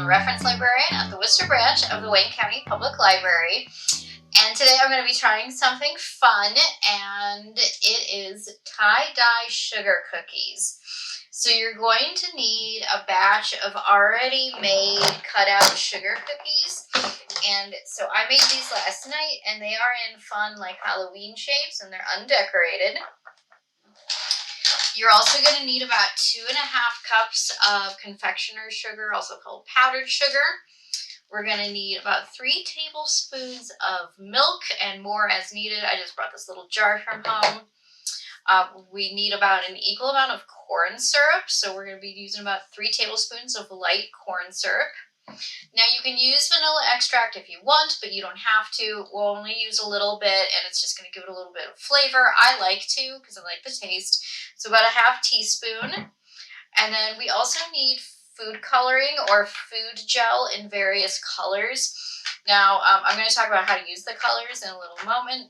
a reference librarian at the Worcester branch of the Wayne County Public Library. And today I'm going to be trying something fun, and it is tie-dye sugar cookies. So you're going to need a batch of already made cut-out sugar cookies. And so I made these last night, and they are in fun like Halloween shapes, and they're undecorated. You're also going to need about 2.5 cups of confectioners sugar, also called powdered sugar. We're going to need about 3 tablespoons of milk, and more as needed. I just brought this little jar from home. We need about an equal amount of corn syrup, so we're going to be using about 3 tablespoons of light corn syrup. Now you can use vanilla extract if you want, but you don't have to. We'll only use a little bit, and it's just going to give it a little bit of flavor. I like to because I like the taste. So about a half teaspoon. And then we also need food coloring or food gel in various colors. Now I'm going to talk about how to use the colors in a little moment.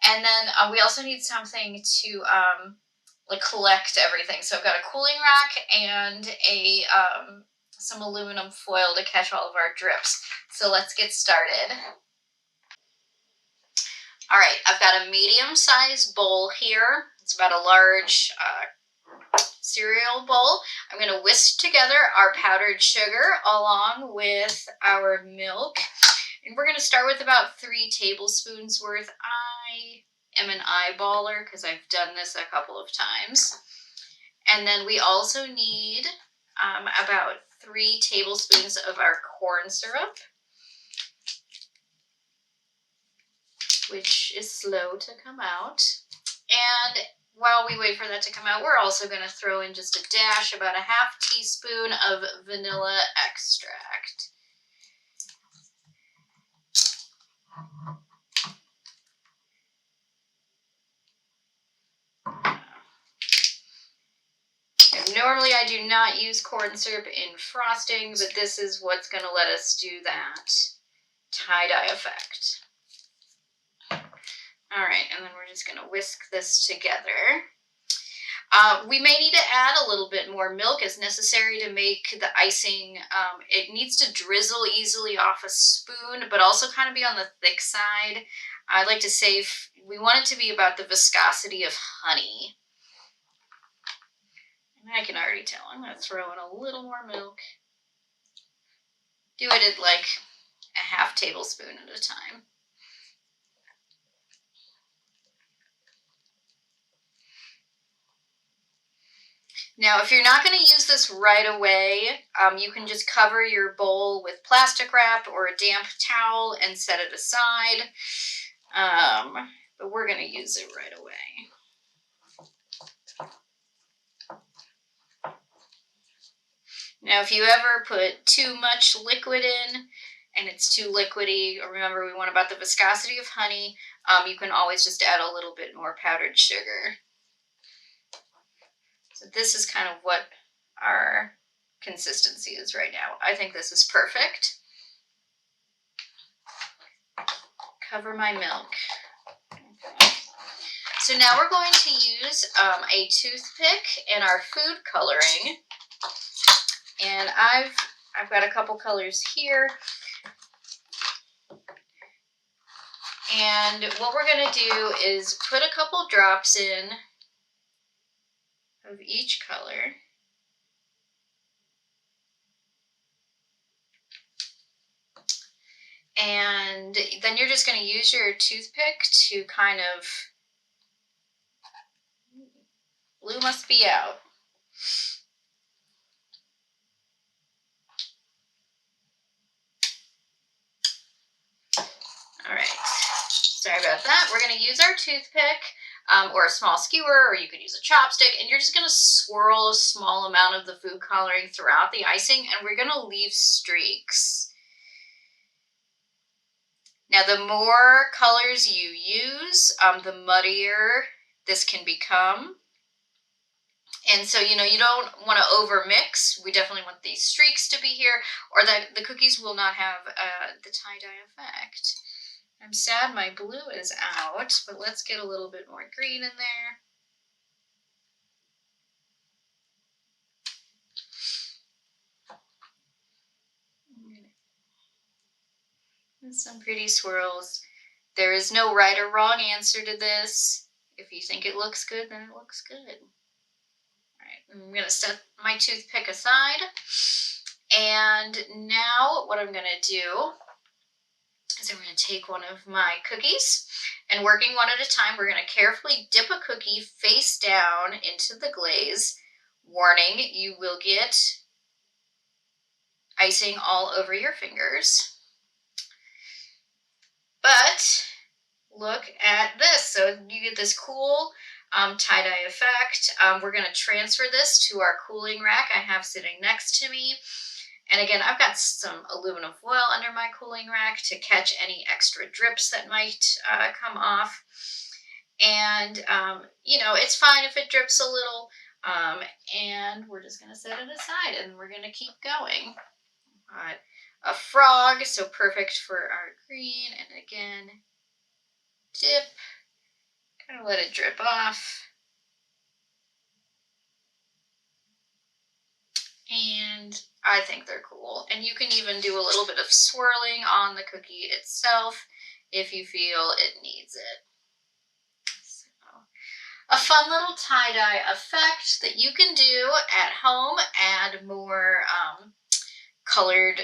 And then we also need something to like collect everything. So I've got a cooling rack and a some aluminum foil to catch all of our drips. So let's get started. All right, I've got a medium-sized bowl here. It's about a large cereal bowl. I'm going to whisk together our powdered sugar along with our milk. And we're going to start with about 3 tablespoons worth. I am an eyeballer because I've done this a couple of times. And then we also need about 3 tablespoons of our corn syrup, which is slow to come out. And while we wait for that to come out, we're also going to throw in just a dash, about a half teaspoon of vanilla extract. Normally I do not use corn syrup in frosting, but this is what's going to let us do that tie-dye effect. All right, and then we're just going to whisk this together. We may need to add a little bit more milk as necessary to make the icing. It needs to drizzle easily off a spoon, but also kind of be on the thick side. I like to say we want it to be about the viscosity of honey. And I can already tell I'm going to throw in a little more milk. Do it at like a half tablespoon at a time. Now, if you're not going to use this right away, you can just cover your bowl with plastic wrap or a damp towel and set it aside. But we're going to use it right away. Now, if you ever put too much liquid in and it's too liquidy, remember we want about the viscosity of honey, you can always just add a little bit more powdered sugar. So this is kind of what our consistency is right now. I think this is perfect. Cover my milk. Okay. So now we're going to use a toothpick and our food coloring. And I've got a couple colors here. And what we're going to do is put a couple drops in of each color. And then you're just going to use your toothpick to kind of, blue must be out. All right, sorry about that. We're going to use our toothpick or a small skewer, or you could use a chopstick, and you're just going to swirl a small amount of the food coloring throughout the icing, and we're going to leave streaks. Now, the more colors you use, the muddier this can become. And so, you don't want to overmix. We definitely want these streaks to be here, or the cookies will not have the tie-dye effect. I'm sad my blue is out, but let's get a little bit more green in there. And some pretty swirls. There is no right or wrong answer to this. If you think it looks good, then it looks good. All right, I'm gonna set my toothpick aside. And now what I'm gonna do is I'm gonna take one of my cookies and working one at a time, we're gonna carefully dip a cookie face down into the glaze. Warning, you will get icing all over your fingers. But look at this. So you get this cool tie-dye effect. We're going to transfer this to our cooling rack I have sitting next to me. And again, I've got some aluminum foil under my cooling rack to catch any extra drips that might come off. And, it's fine if it drips a little. And we're just going to set it aside and we're going to keep going. A frog, so perfect for our green. And again, dip, kind of let it drip off. And I think they're cool. And you can even do a little bit of swirling on the cookie itself if you feel it needs it. So, a fun little tie-dye effect that you can do at home. Add more colored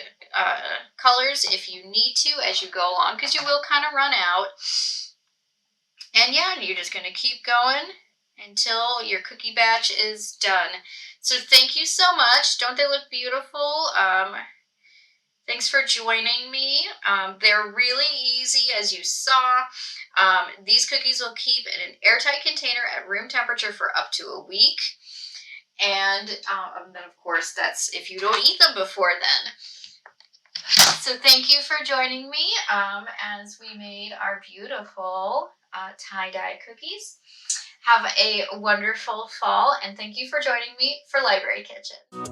colors if you need to as you go along, because you will kind of run out. And yeah, you're just going to keep going until your cookie batch is done. So thank you so much. Don't they look beautiful? Thanks for joining me. They're really easy, as you saw. These cookies will keep in an airtight container at room temperature for up to a week. And then, of course, that's if you don't eat them before then. So thank you for joining me as we made our beautiful tie-dye cookies. Have a wonderful fall, and thank you for joining me for Library Kitchen.